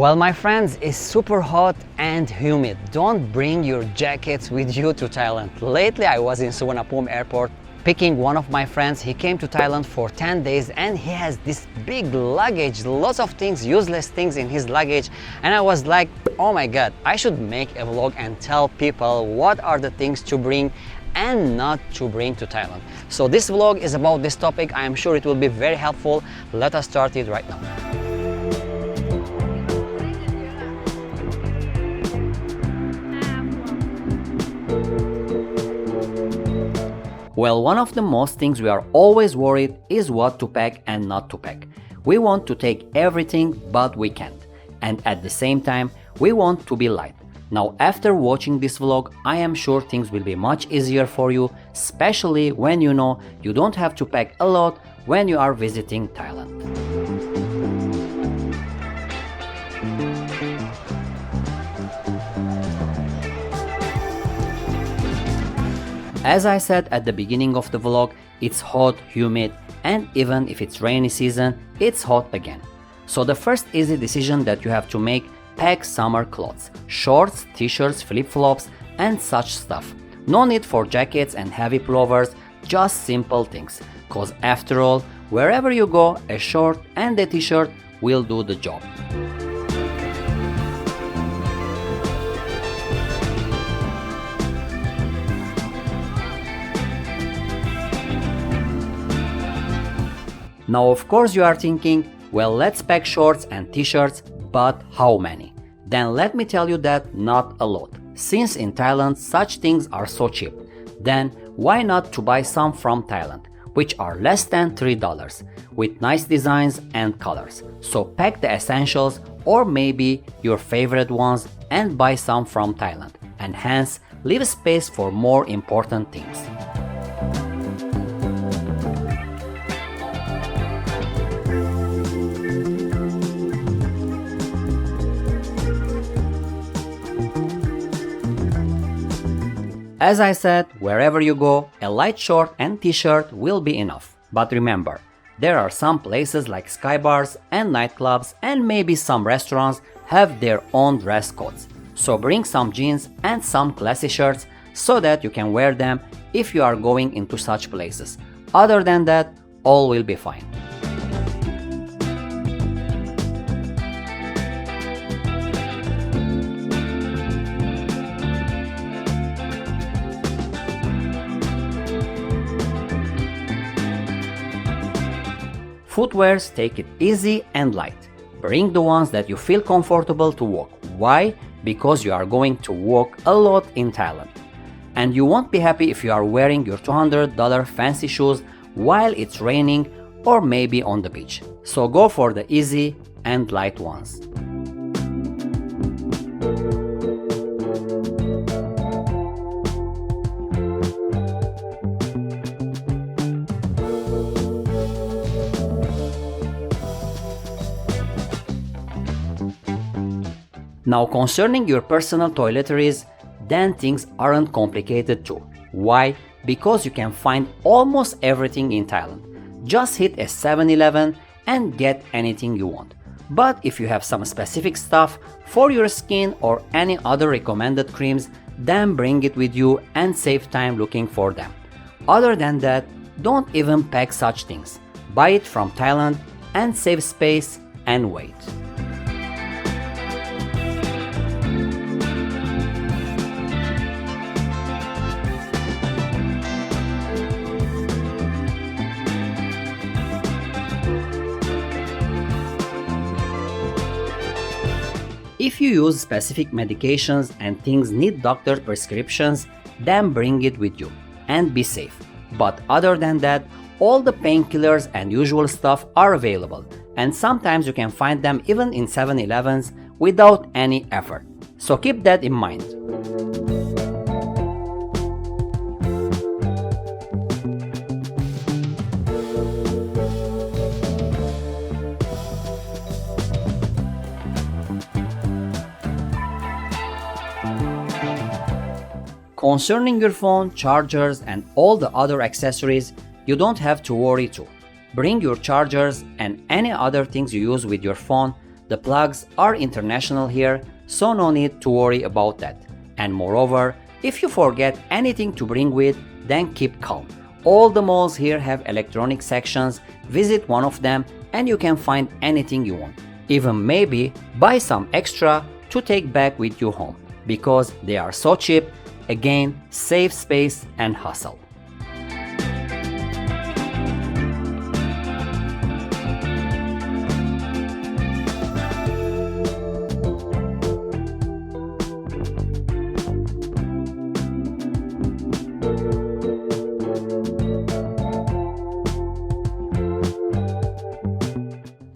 Well, my friends, it's super hot and humid. Don't bring your jackets with you to Thailand. Lately, I was in Suvarnabhumi airport picking one of my friends. He came to Thailand for 10 days and he has this big luggage, lots of things, useless things in his luggage. And I was like, oh my God, I should make a vlog and tell people what are the things to bring and not to bring to Thailand. So this vlog is about this topic. I am sure it will be very helpful. Let us start it right now. Well, one of the most things we are always worried is what to pack and not to pack. We want to take everything, but we can't. And at the same time, we want to be light. Now, after watching this vlog, I am sure things will be much easier for you, especially when you know you don't have to pack a lot when you are visiting Thailand. As I said at the beginning of the vlog, it's hot, humid, and even if it's rainy season, it's hot again. So the first easy decision that you have to make, pack summer clothes, shorts, t-shirts, flip-flops, and such stuff. No need for jackets and heavy pullovers, just simple things. Cause after all, wherever you go, a short and a t-shirt will do the job. Now of course you are thinking, well, let's pack shorts and t-shirts, but how many? Then let me tell you that not a lot. Since in Thailand such things are so cheap, then why not to buy some from Thailand, which are less than $3, with nice designs and colors. So pack the essentials or maybe your favorite ones and buy some from Thailand, and hence leave space for more important things. As I said, wherever you go, a light short and t-shirt will be enough. But remember, there are some places like sky bars and nightclubs and maybe some restaurants have their own dress codes. So bring some jeans and some classy shirts so that you can wear them if you are going into such places. Other than that, all will be fine. Footwears, take it easy and light. Bring the ones that you feel comfortable to walk. Why? Because you are going to walk a lot in Thailand. And you won't be happy if you are wearing your $200 fancy shoes while it's raining or maybe on the beach. So go for the easy and light ones. Now concerning your personal toiletries, then things aren't complicated too. Why? Because you can find almost everything in Thailand. Just hit a 7-Eleven and get anything you want. But if you have some specific stuff for your skin or any other recommended creams, then bring it with you and save time looking for them. Other than that, don't even pack such things. Buy it from Thailand and save space and wait. If you use specific medications and things need doctor prescriptions, then bring it with you and be safe. But other than that, all the painkillers and usual stuff are available, and sometimes you can find them even in 7-Elevens without any effort. So keep that in mind. Concerning your phone, chargers and all the other accessories, you don't have to worry too. Bring your chargers and any other things you use with your phone, The plugs are international here, so no need to worry about that. And moreover, if you forget anything to bring with, then keep calm. All the malls here have electronic sections, visit one of them and you can find anything you want. Even maybe buy some extra to take back with you home, because they are so cheap, again, save space and hassle.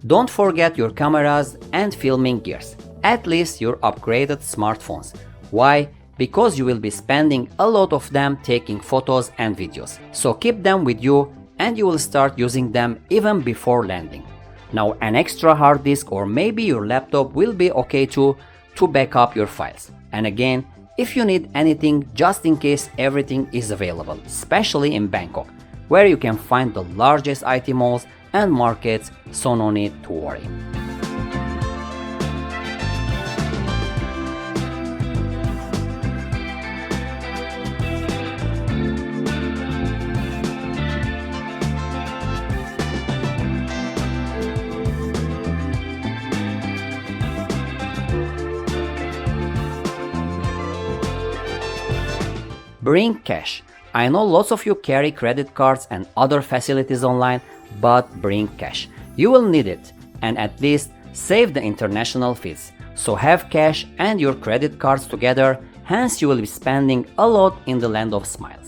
Don't forget your cameras and filming gears, at least your upgraded smartphones. Why? Because you will be spending a lot of them taking photos and videos. So keep them with you and you will start using them even before landing. Now an extra hard disk or maybe your laptop will be okay too to back up your files. And again, if you need anything just in case, everything is available, especially in Bangkok, where you can find the largest IT malls and markets, so no need to worry. Bring cash. I know lots of you carry credit cards and other facilities online, but bring cash. You will need it, and at least save the international fees. So have cash and your credit cards together, hence you will be spending a lot in the land of smiles.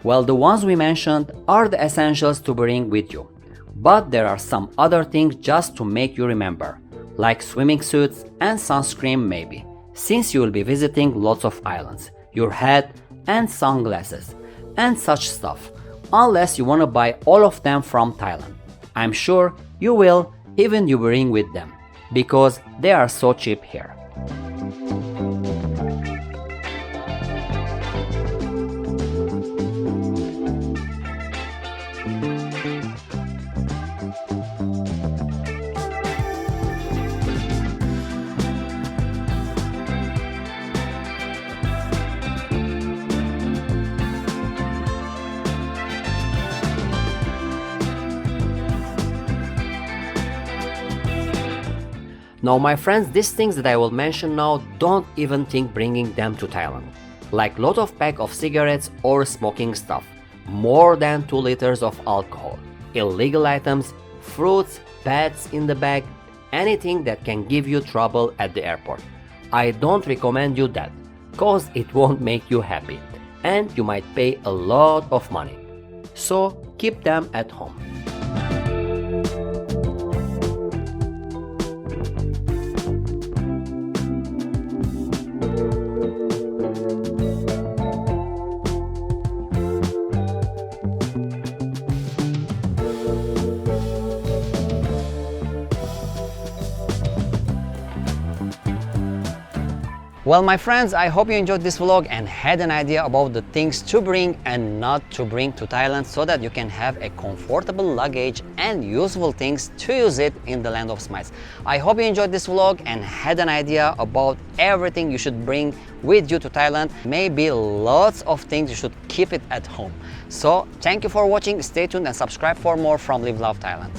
Well, the ones we mentioned are the essentials to bring with you. But there are some other things just to make you remember, like swimming suits and sunscreen maybe, since you will be visiting lots of islands, your hat and sunglasses, and such stuff, unless you want to buy all of them from Thailand. I'm sure you will, even you bring with them, because they are so cheap here. Now my friends, these things that I will mention now, don't even think bringing them to Thailand. Like lot of pack of cigarettes or smoking stuff, more than 2 liters of alcohol, illegal items, fruits, pets in the bag, anything that can give you trouble at the airport. I don't recommend you that, cause it won't make you happy and you might pay a lot of money. So keep them at home. Well, my friends, I hope you enjoyed this vlog and had an idea about the things to bring and not to bring to Thailand, so that you can have a comfortable luggage and useful things to use it in the land of smiles. I hope you enjoyed this vlog and had an idea about everything you should bring with you to Thailand. Maybe lots of things you should keep it at home. So thank you for watching, stay tuned and subscribe for more from Live Love Thailand.